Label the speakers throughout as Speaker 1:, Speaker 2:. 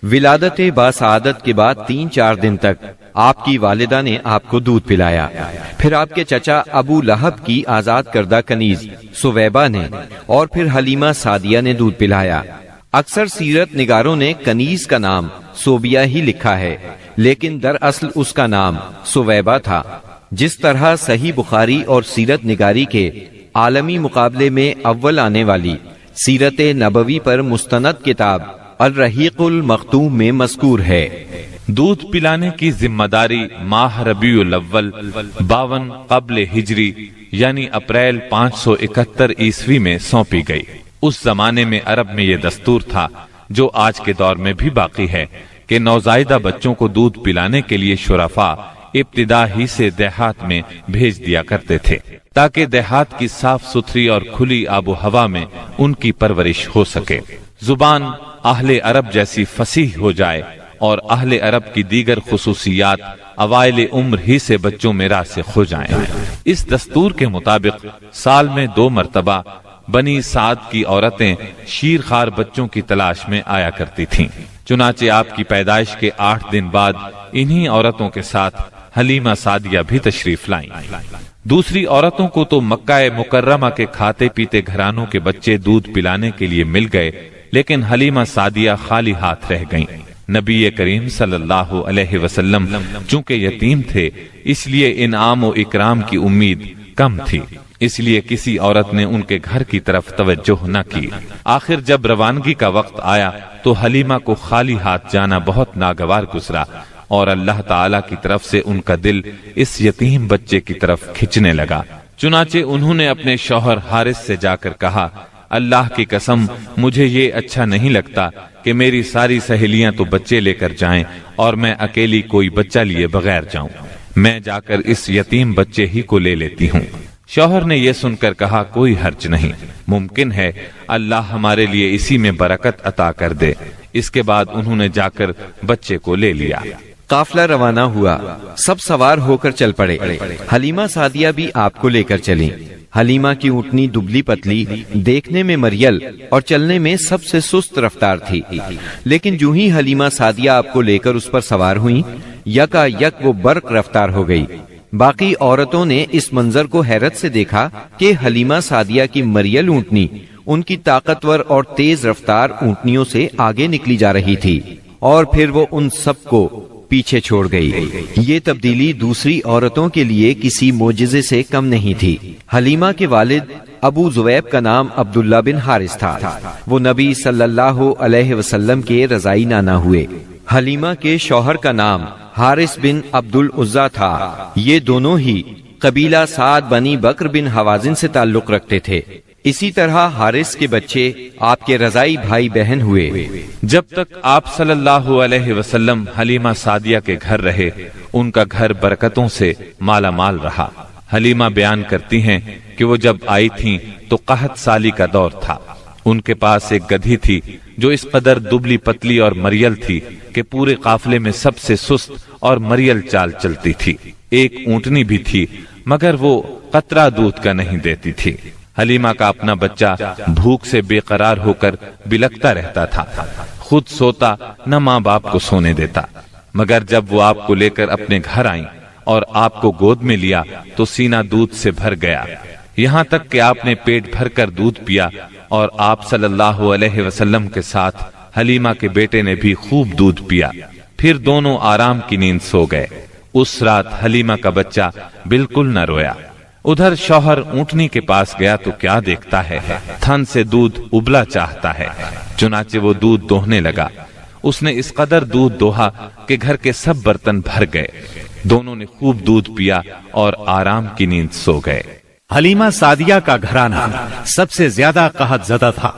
Speaker 1: ولادت باسعادت کے بعد 3-4 دن تک آپ کی والدہ نے آپ کو دودھ پلایا. پھر آپ کے چچا ابو لہب کی آزاد کردہ کنیز سویبہ نے اور پھر حلیمہ سعدیہ نے دودھ پلایا. اکثر سیرت نگاروں نے کنیز کا نام صوبیہ ہی لکھا ہے، لیکن دراصل اس کا نام سویبہ تھا. جس طرح صحیح بخاری اور سیرت نگاری کے عالمی مقابلے میں اول آنے والی سیرت نبوی پر مستند کتاب الرحیق المختوم میں مذکور ہے.
Speaker 2: دودھ پلانے کی ذمہ داری ماہ ربیع الاول 52 قبل ہجری یعنی اپریل 571 عیسوی میں سونپی گئی. اس زمانے میں عرب میں یہ دستور تھا جو آج کے دور میں بھی باقی ہے کہ نوزائیدہ بچوں کو دودھ پلانے کے لیے شرفاء ابتدا ہی سے دیہات میں بھیج دیا کرتے تھے تاکہ دیہات کی صاف ستھری اور کھلی آب و ہوا میں ان کی پرورش ہو سکے، زبان اہل عرب جیسی فصیح ہو جائے اور اہل عرب کی دیگر خصوصیات اوائل عمر ہی سے بچوں میں راسخ ہو جائیں. اس دستور کے مطابق سال میں 2 مرتبہ بنی سعد کی عورتیں شیرخوار بچوں کی تلاش میں آیا کرتی تھیں. چنانچہ آپ کی پیدائش کے 8 دن بعد انہی عورتوں کے ساتھ حلیمہ سعدیہ بھی تشریف لائیں. دوسری عورتوں کو تو مکہ مکرمہ کے کھاتے پیتے گھرانوں کے بچے دودھ پلانے کے لیے مل گئے، لیکن حلیمہ سعدیہ خالی ہاتھ رہ گئیں. نبی کریم صلی اللہ علیہ وسلم چونکہ یتیم تھے اس لیے انعام و اکرام کی امید کم تھی، اس لیے کسی عورت نے ان کے گھر کی طرف توجہ نہ کی. آخر جب روانگی کا وقت آیا تو حلیمہ کو خالی ہاتھ جانا بہت ناگوار گزرا اور اللہ تعالی کی طرف سے ان کا دل اس یتیم بچے کی طرف کھنچنے لگا. چنانچہ انہوں نے اپنے شوہر حارث سے جا کر کہا، اللہ کی قسم مجھے یہ اچھا نہیں لگتا کہ میری ساری سہیلیاں تو بچے لے کر جائیں اور میں اکیلی کوئی بچہ لیے بغیر جاؤں. میں جا کر اس یتیم بچے ہی کو لے لیتی ہوں. شوہر نے یہ سن کر کہا، کوئی حرج نہیں، ممکن ہے اللہ ہمارے لیے اسی میں برکت عطا کر دے. اس کے بعد انہوں نے جا کر بچے کو لے لیا.
Speaker 1: قافلہ روانہ ہوا، سب سوار ہو کر چل پڑے. حلیمہ سعدیہ بھی آپ کو لے کر چلیں. حلیمہ کی اونٹنی دبلی پتلی، دیکھنے میں مریل اور چلنے میں سب سے سست رفتار تھی، لیکن جو ہی حلیمہ سعدیہ آپ کو لے کر اس پر سوار ہوئیں یکا یک وہ برق رفتار ہو گئی. باقی عورتوں نے اس منظر کو حیرت سے دیکھا کہ حلیمہ سعدیہ کی مریل اونٹنی ان کی طاقتور اور تیز رفتار اونٹنیوں سے آگے نکلی جا رہی تھی اور پھر وہ ان سب کو پیچھے چھوڑ گئی. یہ تبدیلی دوسری عورتوں کے لیے کسی معجزے سے کم نہیں تھی. حلیمہ کے والد ابو زویب کا نام عبداللہ بن حارث تھا. وہ نبی صلی اللہ علیہ وسلم کے رضائی نانا ہوئے. حلیمہ کے شوہر کا نام حارث بن عبد العزا تھا. یہ دونوں ہی قبیلہ سعد بنی بکر بن حوازن سے تعلق رکھتے تھے. اسی طرح حارث کے بچے آپ کے رضائی بھائی بہن ہوئے.
Speaker 2: جب تک آپ صلی اللہ علیہ وسلم حلیمہ سعدیہ کے گھر رہے ان کا گھر برکتوں سے مالا مال رہا. حلیمہ بیان کرتی ہیں کہ وہ جب آئی تھیں تو قحط سالی کا دور تھا. ان کے پاس ایک گدھی تھی جو اس قدر دبلی پتلی اور مریل تھی کہ پورے قافلے میں سب سے سست اور مریل چال چلتی تھی. ایک اونٹنی بھی تھی مگر وہ قطرہ دودھ کا نہیں دیتی تھی. حلیمہ کا اپنا بچہ بھوک سے بے قرار ہو کر بلکتا رہتا تھا، خود سوتا نہ ماں باپ کو سونے دیتا. مگر جب وہ آپ کو لے کر اپنے گھر آئیں اور آپ کو گود میں لیا تو سینہ دودھ سے بھر گیا، یہاں تک کہ آپ نے پیٹ بھر کر دودھ پیا اور آپ صلی اللہ علیہ وسلم کے ساتھ حلیمہ کے بیٹے نے بھی خوب دودھ پیا. پھر دونوں آرام کی نیند سو گئے. اس رات حلیمہ کا بچہ بالکل نہ رویا. ادھر شوہر اونٹنی کے پاس گیا تو کیا دیکھتا ہے، تھن سے دودھ ابلا چاہتا ہے. چنانچہ وہ دودھ دوہنے لگا. اس نے اس قدر دودھ دوہا کہ گھر کے سب برتن بھر گئے. دونوں نے خوب دودھ پیا اور آرام کی نیند سو گئے.
Speaker 3: حلیمہ سعدیہ کا گھرانہ سب سے زیادہ قحط زدہ تھا،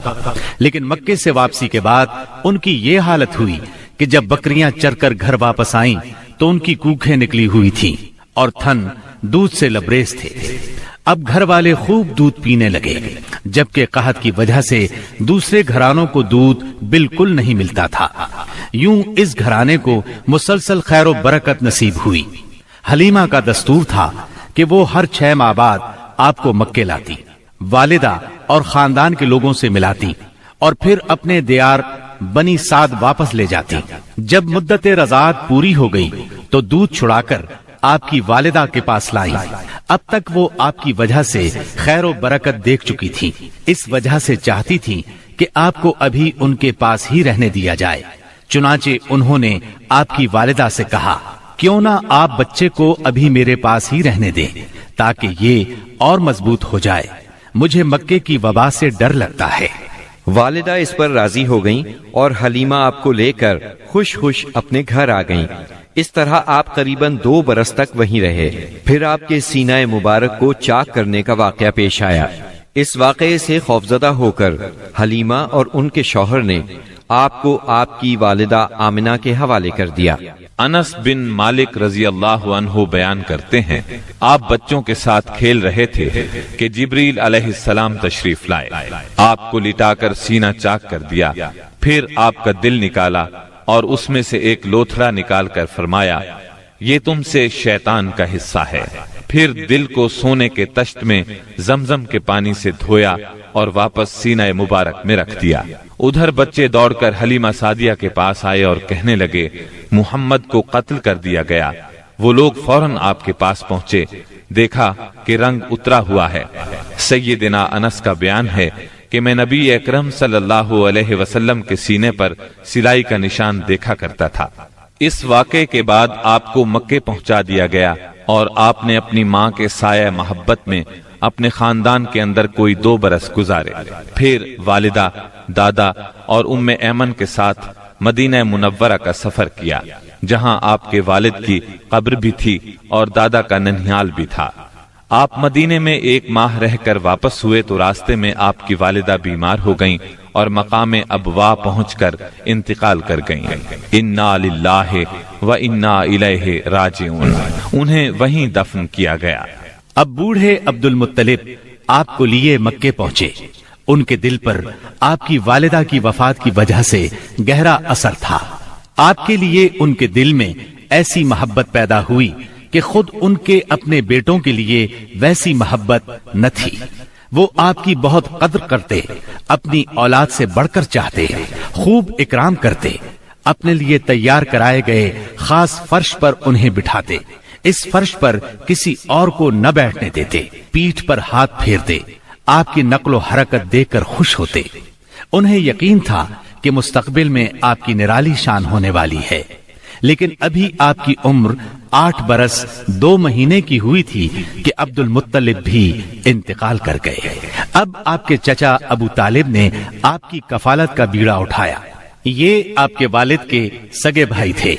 Speaker 3: لیکن مکے سے واپسی کے بعد ان کی یہ حالت ہوئی کہ جب بکریاں چر کر گھر واپس آئیں تو ان کی کوکھیں نکلی ہوئی تھیں اور تھن دودھ سے لبریز تھے. اب گھر والے خوب دودھ پینے لگے، جبکہ قحط کی وجہ سے دوسرے گھرانوں کو دودھ بالکل نہیں ملتا تھا. یوں اس گھرانے کو مسلسل خیر و برکت نصیب ہوئی. حلیمہ کا دستور تھا کہ وہ ہر 6 ماہ بعد آپ کو مکے لاتی، والدہ اور خاندان کے لوگوں سے ملاتی اور پھر اپنے دیار بنی سعد واپس لے جاتی۔ جب مدت رضاعت پوری ہو گئی تو دودھ چھڑا کر آپ کی والدہ کے پاس لائیں۔ اب تک وہ آپ کی وجہ سے خیر و برکت دیکھ چکی تھی، اس وجہ سے چاہتی تھی کہ آپ کو ابھی ان کے پاس ہی رہنے دیا جائے۔ چنانچہ انہوں نے آپ کی والدہ سے کہا، کیوں نہ آپ بچے کو ابھی میرے پاس ہی رہنے دیں تاکہ یہ اور مضبوط ہو جائے، مجھے مکے کی وبا سے ڈر لگتا ہے۔
Speaker 1: والدہ اس پر راضی ہو گئیں اور حلیمہ آپ کو لے کر خوش خوش اپنے گھر آ گئیں۔ اس طرح آپ قریباً 2 برس تک وہیں رہے۔ پھر آپ کے سینہ مبارک کو چاک کرنے کا واقعہ پیش آیا۔ اس واقعے سے خوفزدہ ہو کر حلیمہ اور ان کے شوہر نے آپ کو آپ کی والدہ آمنہ کے حوالے کر دیا۔
Speaker 2: انس بن مالک رضی اللہ عنہ بیان کرتے ہیں، آپ بچوں کے ساتھ کھیل رہے تھے کہ جبریل علیہ السلام تشریف لائے، آپ کو لٹا کر سینہ چاک کر دیا، پھر آپ کا دل نکالا اور اس میں سے ایک لوتھڑا نکال کر فرمایا، یہ تم سے شیطان کا حصہ ہے۔ پھر دل کو سونے کے تشت میں زمزم کے پانی سے دھویا اور واپس سینہ مبارک میں رکھ دیا۔ ادھر بچے دوڑ کر حلیمہ سعدیہ کے پاس آئے اور کہنے لگے، محمد کو قتل کر دیا گیا۔ وہ لوگ فوراً آپ کے پاس پہنچے، دیکھا کہ رنگ اترا ہوا ہے۔ سیدنا انس کا بیان ہے کہ میں نبی اکرم صلی اللہ علیہ وسلم کے سینے پر سلائی کا نشان دیکھا کرتا تھا۔ اس واقعے کے بعد آپ کو مکے پہنچا دیا گیا اور آپ نے اپنی ماں کے سایہ محبت میں اپنے خاندان کے اندر کوئی 2 برس گزارے۔ پھر والدہ، دادا اور ام ایمن کے ساتھ مدینہ منورہ کا سفر کیا، جہاں آپ کے والد کی قبر بھی تھی اور دادا کا ننھیال بھی تھا۔ آپ مدینے میں 1 ماہ رہ کر واپس ہوئے تو راستے میں آپ کی والدہ بیمار ہو گئیں اور مقام ابوا پہنچ کر انتقال کر گئیں۔ انا للہ و انا الیہ راجعون، انہیں وہیں دفن کیا گیا۔
Speaker 3: اب بوڑھے عبد المطلب آپ کو لیے مکے پہنچے۔ ان کے دل پر آپ کی والدہ کی وفات کی وجہ سے گہرا اثر تھا۔ آپ کے لیے ان کے دل میں ایسی محبت پیدا ہوئی کہ خود ان کے اپنے بیٹوں کے لیے ویسی محبت نہ تھی۔ وہ آپ کی بہت قدر کرتے، اپنی اولاد سے بڑھ کر چاہتے، خوب اکرام کرتے، اپنے لیے تیار کرائے گئے خاص فرش پر انہیں بٹھاتے، اس فرش پر کسی اور کو نہ بیٹھنے دیتے، پیٹھ پر ہاتھ پھیرتے، آپ کی نقل و حرکت دیکھ کر خوش ہوتے۔ انہیں یقین تھا کہ مستقبل میں آپ کی نرالی شان ہونے والی ہے، لیکن ابھی آپ کی عمر 8 برس 2 مہینے کی ہوئی تھی کہ عبد المطلب بھی انتقال کر گئے۔ اب آپ کے چچا ابو طالب نے آپ کی کفالت کا بیڑا اٹھایا۔ یہ آپ کے والد کے سگے بھائی تھے،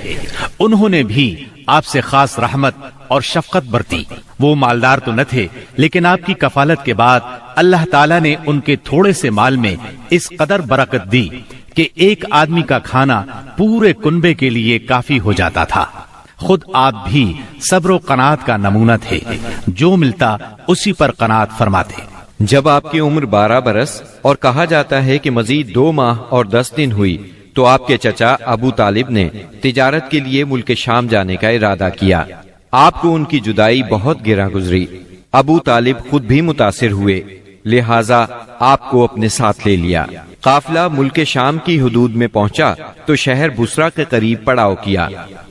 Speaker 3: انہوں نے بھی آپ سے خاص رحمت اور شفقت برتی۔ وہ مالدار تو نہ تھے، لیکن آپ کی کفالت کے بعد اللہ تعالیٰ نے ان کے تھوڑے سے مال میں اس قدر برکت دی کہ ایک آدمی کا کھانا پورے کنبے کے لیے کافی ہو جاتا تھا۔ خود آپ بھی صبر و قناعت کا نمونہ تھے، جو ملتا اسی پر قناعت فرماتے۔
Speaker 1: جب آپ کی عمر 12 برس اور کہا جاتا ہے کہ مزید 2 ماہ اور 10 دن ہوئی تو آپ کے چچا ابو طالب نے تجارت کے لیے ملک شام جانے کا ارادہ کیا۔ آپ کو ان کی جدائی بہت گراں گزری۔ ابو طالب خود بھی متاثر ہوئے، لہٰذا آپ کو اپنے ساتھ لے لیا۔ قافلہ ملک شام کی حدود میں پہنچا تو شہر بسرا کے قریب پڑاؤ کیا۔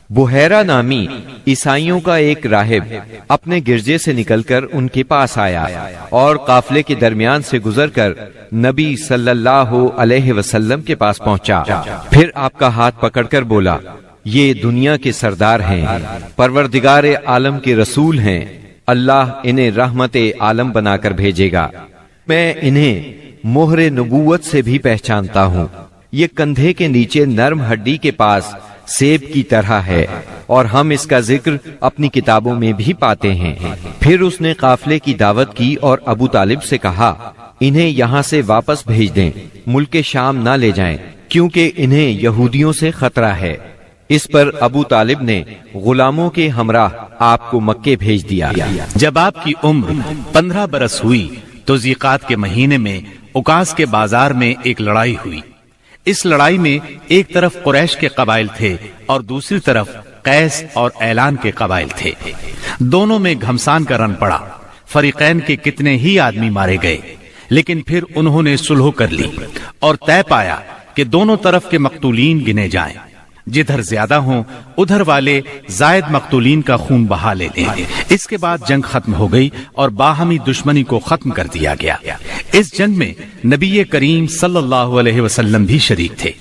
Speaker 1: بحیرہ نامی عیسائیوں کا ایک راہب اپنے گرجے سے نکل کر ان کے پاس آیا اور قافلے کے درمیان سے گزر کر نبی صلی اللہ علیہ وسلم کے پاس پہنچا۔ پھر آپ کا ہاتھ پکڑ کر بولا، یہ دنیا کے سردار ہیں، پروردگار عالم کے رسول ہیں، اللہ انہیں رحمت عالم بنا کر بھیجے گا۔ میں انہیں مہر نبوت سے بھی پہچانتا ہوں۔ یہ کندھے کے نیچے نرم ہڈی کے پاس سیب کی طرح ہے اور ہم اس کا ذکر اپنی کتابوں میں بھی پاتے ہیں۔ پھر اس نے قافلے کی دعوت کی اور ابو طالب سے کہا، انہیں یہاں سے واپس بھیج دیں، ملک شام نہ لے جائیں، کیونکہ انہیں یہودیوں سے خطرہ ہے۔ اس پر ابو طالب نے غلاموں کے ہمراہ آپ کو مکے بھیج دیا۔
Speaker 3: جب آپ کی عمر 15 برس ہوئی تو ذیقات کے مہینے میں اوکاس کے بازار میں ایک لڑائی ہوئی۔ اس لڑائی میں ایک طرف قریش کے قبائل تھے اور دوسری طرف قیس اور اعلان کے قبائل تھے۔ دونوں میں گھمسان کا رن پڑا، فریقین کے کتنے ہی آدمی مارے گئے، لیکن پھر انہوں نے صلح کر لی اور طے پایا کہ دونوں طرف کے مقتولین گنے جائیں، جدھر زیادہ ہوں ادھر والے زائد مقتولین کا خون بہا لے لیں۔ اس کے بعد جنگ ختم ہو گئی اور باہمی دشمنی کو ختم کر دیا گیا۔ اس جنگ میں نبی کریم صلی اللہ علیہ وسلم بھی شریک تھے،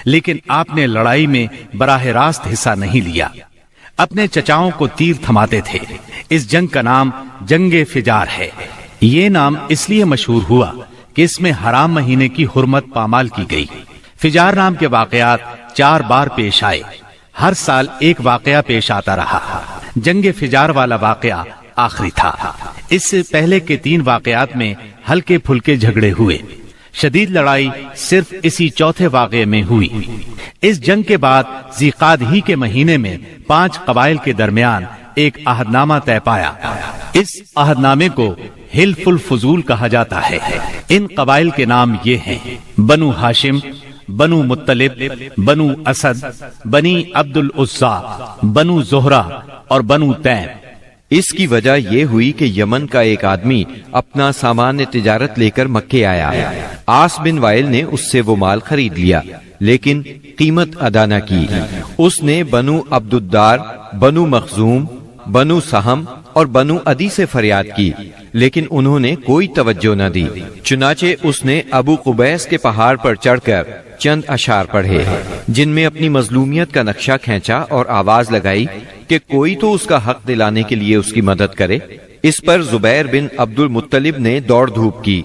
Speaker 3: لیکن آپ نے لڑائی میں براہ راست حصہ نہیں لیا، اپنے چچاؤں کو تیر تھماتے تھے۔ اس جنگ کا نام جنگ فجار ہے۔ یہ نام اس لیے مشہور ہوا کہ اس میں حرام مہینے کی حرمت پامال کی گئی۔ فجار نام کے واقعات 4 بار پیش آئے، ہر سال ایک واقعہ پیش آتا رہا۔ جنگ فجار والا واقعہ آخری تھا۔ اس سے پہلے کے 3 واقعات میں ہلکے پھلکے جھگڑے ہوئے، شدید لڑائی صرف اسی چوتھے واقعے میں ہوئی۔ اس جنگ کے بعد ذیقعد ہی کے مہینے میں 5 قبائل کے درمیان ایک عہد نامہ طے پایا۔ اس عہد نامے کو حلف الفضول کہا جاتا ہے۔ ان قبائل کے نام یہ ہیں: بنو ہاشم، بنو مطلب، بنو اسد، بنی عبد العزا، بنو زہرہ اور بنو تیم۔
Speaker 1: اس کی وجہ یہ ہوئی کہ یمن کا ایک آدمی اپنا سامان تجارت لے کر مکے آیا۔ عاص بن وائل نے اس سے وہ مال خرید لیا، لیکن قیمت ادا نہ کی۔ اس نے بنو عبد الدار، بنو مخزوم، بنو سہم اور بنو عدی سے فریاد کی، لیکن انہوں نے کوئی توجہ نہ دی۔ چنانچہ اس نے ابو قبیس کے پہاڑ پر چڑھ کر چند اشعار پڑھے، جن میں اپنی مظلومیت کا نقشہ کھینچا اور آواز لگائی کہ کوئی تو اس کا حق دلانے کے لیے اس کی مدد کرے۔ اس پر زبیر بن عبد المطلب نے دوڑ دھوپ کی،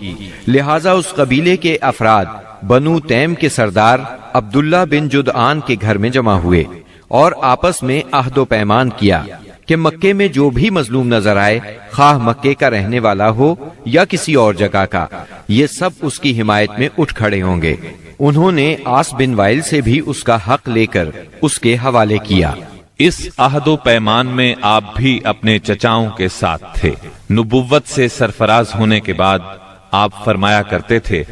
Speaker 1: لہٰذا اس قبیلے کے افراد بنو تیم کے سردار عبداللہ بن جدعان کے گھر میں جمع ہوئے اور آپس میں عہد و پیمان کیا کہ مکے میں جو بھی مظلوم نظر آئے، خواہ مکے کا رہنے والا ہو یا کسی اور جگہ کا، یہ سب اس کی حمایت میں اٹھ کھڑے ہوں گے۔ انہوں نے عاص بن وائل سے بھی اس کا حق لے کر اس کے حوالے کیا۔
Speaker 2: اس عہد و پیمان میں آپ بھی اپنے چچاؤں کے ساتھ تھے۔ نبوت سے سرفراز ہونے کے بعد آپ فرمایا کرتے تھے،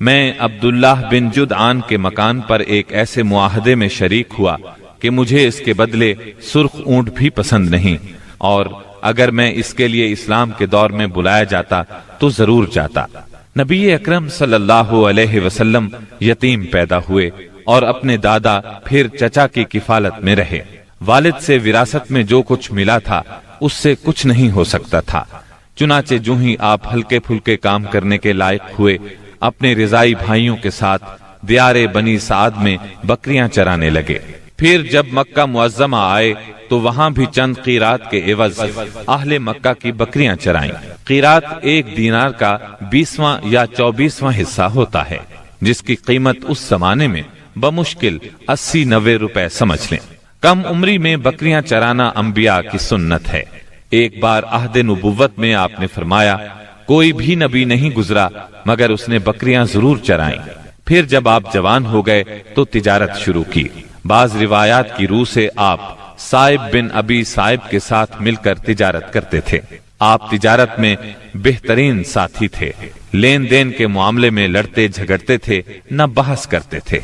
Speaker 2: میں عبداللہ بن جدعان کے مکان پر ایک ایسے معاہدے میں شریک ہوا کہ مجھے اس کے بدلے سرخ اونٹ بھی پسند نہیں، اور اگر میں اس کے لیے اسلام کے دور میں بلایا جاتا تو ضرور جاتا۔ نبی اکرم صلی اللہ علیہ وسلم یتیم پیدا ہوئے اور اپنے دادا پھر چچا کی کفالت میں رہے۔ والد سے وراثت میں جو کچھ ملا تھا اس سے کچھ نہیں ہو سکتا تھا۔ چنانچہ جو ہی آپ ہلکے پھلکے کام کرنے کے لائق ہوئے، اپنے رضائی بھائیوں کے ساتھ دیار بنی سعد میں بکریاں چرانے لگے۔ پھر جب مکہ معظمہ آئے تو وہاں بھی چند قیرات کے عوض اہل مکہ کی بکریاں چرائیں۔ قیرات 1 دینار کا 20واں یا 24واں حصہ ہوتا ہے، جس کی قیمت اس زمانے میں بمشکل 80-90 روپے سمجھ لیں۔ کم عمری میں بکریاں چرانا انبیاء کی سنت ہے۔ ایک بار عہد نبوت میں آپ نے فرمایا، کوئی بھی نبی نہیں گزرا مگر اس نے بکریاں ضرور چرائیں۔ پھر جب آپ جوان ہو گئے تو تجارت شروع کی۔ بعض روایات کی روح سے آپ صائب بن ابی صائب کے ساتھ مل کر تجارت کرتے تھے۔ آپ تجارت میں بہترین ساتھی تھے، لین دین کے معاملے میں لڑتے جھگڑتے تھے، نہ بحث کرتے تھے۔